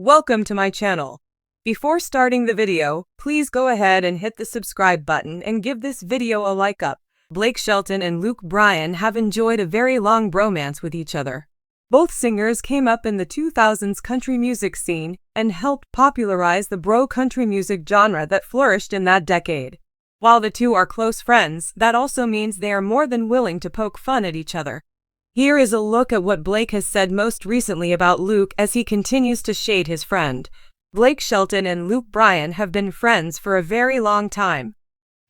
Welcome to my channel. Before starting the video, please go ahead and hit the subscribe button and give this video a like up. Blake Shelton and Luke Bryan have enjoyed a very long bromance with each other. Both singers came up in the 2000s country music scene and helped popularize the bro country music genre that flourished in that decade. While the two are close friends, that also means they are more than willing to poke fun at each other. Here is a look at what Blake has said most recently about Luke as he continues to shade his friend. Blake Shelton and Luke Bryan have been friends for a very long time.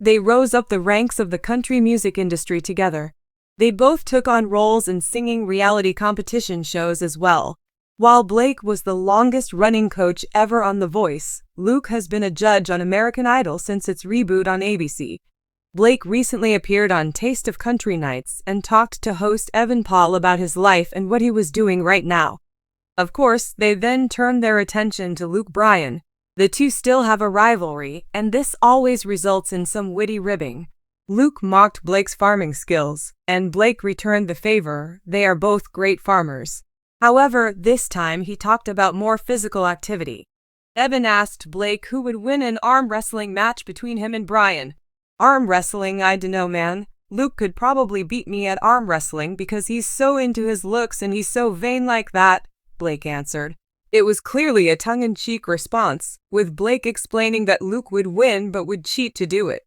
They rose up the ranks of the country music industry together. They both took on roles in singing reality competition shows as well. While Blake was the longest-running coach ever on The Voice, Luke has been a judge on American Idol since its reboot on ABC. Blake recently appeared on Taste of Country Nights and talked to host Evan Paul about his life and what he was doing right now. Of course, they then turned their attention to Luke Bryan. The two still have a rivalry, and this always results in some witty ribbing. Luke mocked Blake's farming skills, and Blake returned the favor. They are both great farmers. However, this time he talked about more physical activity. Evan asked Blake who would win an arm wrestling match between him and Bryan. Arm wrestling, I dunno, man. Luke could probably beat me at arm wrestling because he's so into his looks and he's so vain like that, Blake answered. It was clearly a tongue-in-cheek response, with Blake explaining that Luke would win but would cheat to do it.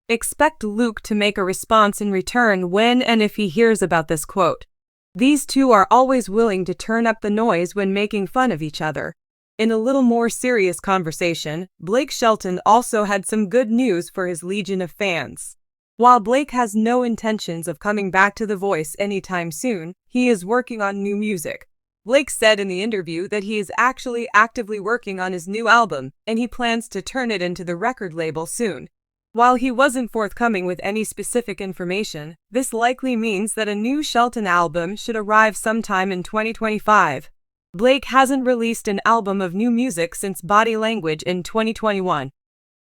Expect Luke to make a response in return when and if he hears about this quote. These two are always willing to turn up the noise when making fun of each other. In a little more serious conversation, Blake Shelton also had some good news for his legion of fans. While Blake has no intentions of coming back to The Voice anytime soon, he is working on new music. Blake said in the interview that he is actually actively working on his new album, and he plans to turn it into the record label soon. While he wasn't forthcoming with any specific information, this likely means that a new Shelton album should arrive sometime in 2025. Blake hasn't released an album of new music since Body Language in 2021.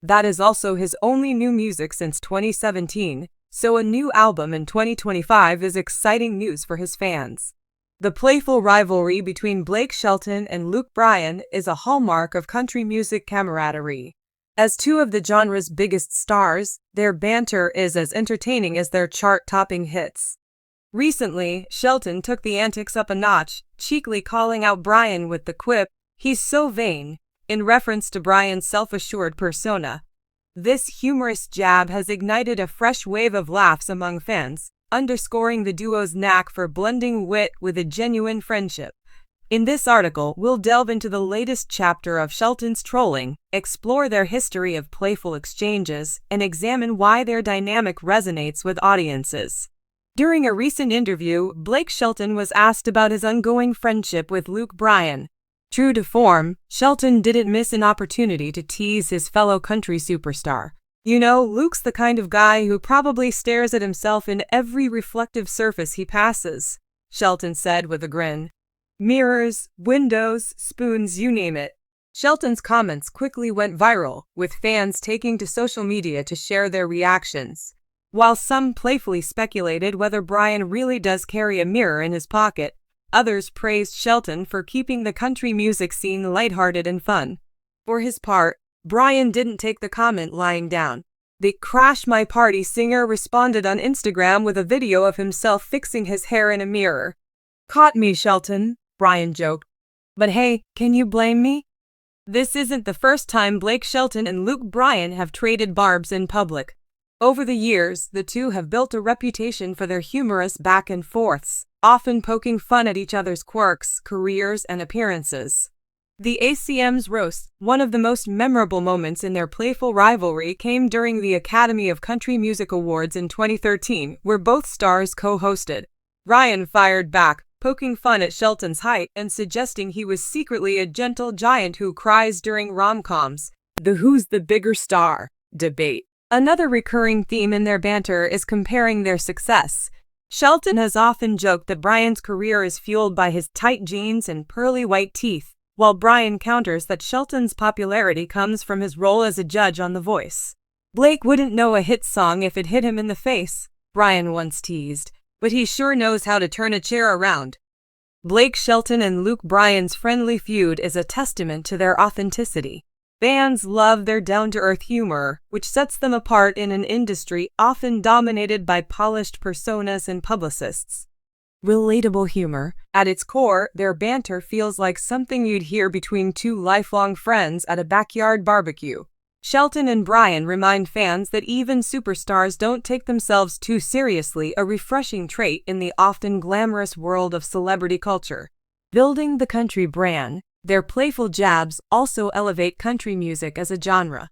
That is also his only new music since 2017, so a new album in 2025 is exciting news for his fans. The playful rivalry between Blake Shelton and Luke Bryan is a hallmark of country music camaraderie. As two of the genre's biggest stars, their banter is as entertaining as their chart-topping hits. Recently, Shelton took the antics up a notch, cheekily calling out Bryan with the quip, "He's so vain," in reference to Bryan's self-assured persona. This humorous jab has ignited a fresh wave of laughs among fans, underscoring the duo's knack for blending wit with a genuine friendship. In this article, we'll delve into the latest chapter of Shelton's trolling, explore their history of playful exchanges, and examine why their dynamic resonates with audiences. During a recent interview, Blake Shelton was asked about his ongoing friendship with Luke Bryan. True to form, Shelton didn't miss an opportunity to tease his fellow country superstar. You know, Luke's the kind of guy who probably stares at himself in every reflective surface he passes, Shelton said with a grin. Mirrors, windows, spoons, you name it. Shelton's comments quickly went viral, with fans taking to social media to share their reactions. While some playfully speculated whether Bryan really does carry a mirror in his pocket, others praised Shelton for keeping the country music scene lighthearted and fun. For his part, Bryan didn't take the comment lying down. The Crash My Party singer responded on Instagram with a video of himself fixing his hair in a mirror. "Caught me, Shelton," Bryan joked. "But hey, can you blame me?" This isn't the first time Blake Shelton and Luke Bryan have traded barbs in public. Over the years, the two have built a reputation for their humorous back and forths, often poking fun at each other's quirks, careers, and appearances. The ACM's roast, one of the most memorable moments in their playful rivalry, came during the Academy of Country Music Awards in 2013, where both stars co-hosted. Bryan fired back, poking fun at Shelton's height and suggesting he was secretly a gentle giant who cries during rom-coms. The "who's the bigger star" debate. Another recurring theme in their banter is comparing their success. Shelton has often joked that Bryan's career is fueled by his tight jeans and pearly white teeth, while Bryan counters that Shelton's popularity comes from his role as a judge on The Voice. Blake wouldn't know a hit song if it hit him in the face, Bryan once teased, but he sure knows how to turn a chair around. Blake Shelton and Luke Bryan's friendly feud is a testament to their authenticity. Fans love their down-to-earth humor, which sets them apart in an industry often dominated by polished personas and publicists. Relatable humor. At its core, their banter feels like something you'd hear between two lifelong friends at a backyard barbecue. Shelton and Bryan remind fans that even superstars don't take themselves too seriously, a refreshing trait in the often glamorous world of celebrity culture. Building the country brand, their playful jabs also elevate country music as a genre.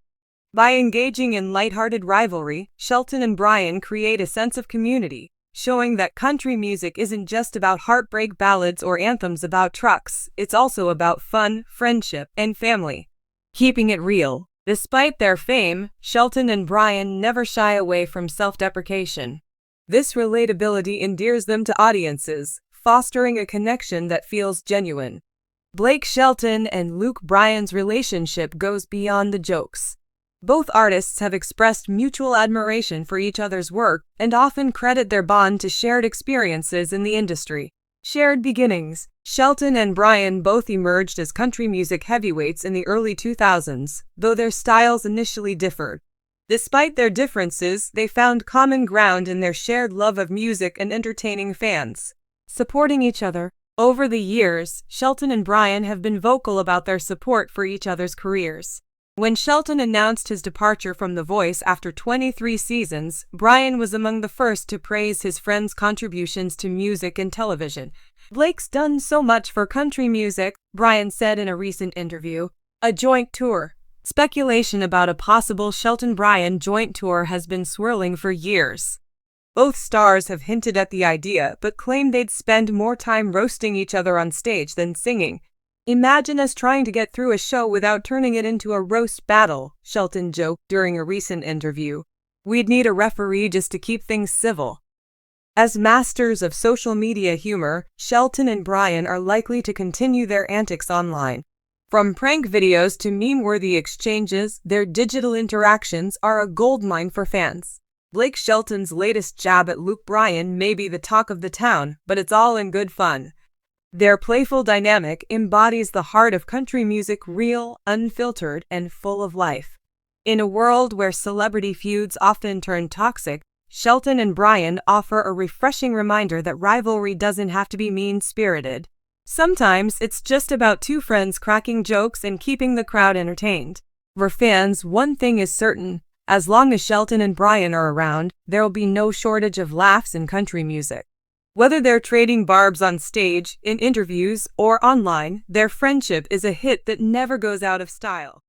By engaging in lighthearted rivalry, Shelton and Bryan create a sense of community, showing that country music isn't just about heartbreak ballads or anthems about trucks, it's also about fun, friendship, and family. Keeping it real. Despite their fame, Shelton and Bryan never shy away from self-deprecation. This relatability endears them to audiences, fostering a connection that feels genuine. Blake Shelton and Luke Bryan's relationship goes beyond the jokes. Both artists have expressed mutual admiration for each other's work and often credit their bond to shared experiences in the industry. Shared beginnings. Shelton and Bryan both emerged as country music heavyweights in the early 2000s, though their styles initially differed. Despite their differences, they found common ground in their shared love of music and entertaining fans. Supporting each other. Over the years, Shelton and Bryan have been vocal about their support for each other's careers. When Shelton announced his departure from The Voice after 23 seasons, Bryan was among the first to praise his friend's contributions to music and television. "Blake's done so much for country music," Bryan said in a recent interview. A joint tour. Speculation about a possible Shelton-Bryan joint tour has been swirling for years. Both stars have hinted at the idea but claimed they'd spend more time roasting each other on stage than singing. "Imagine us trying to get through a show without turning it into a roast battle," Shelton joked during a recent interview. "We'd need a referee just to keep things civil." As masters of social media humor, Shelton and Bryan are likely to continue their antics online. From prank videos to meme-worthy exchanges, their digital interactions are a goldmine for fans. Blake Shelton's latest jab at Luke Bryan may be the talk of the town, but it's all in good fun. Their playful dynamic embodies the heart of country music, real, unfiltered, and full of life. In a world where celebrity feuds often turn toxic, Shelton and Bryan offer a refreshing reminder that rivalry doesn't have to be mean-spirited. Sometimes it's just about two friends cracking jokes and keeping the crowd entertained. For fans, one thing is certain: as long as Shelton and Bryan are around, there'll be no shortage of laughs in country music. Whether they're trading barbs on stage, in interviews, or online, their friendship is a hit that never goes out of style.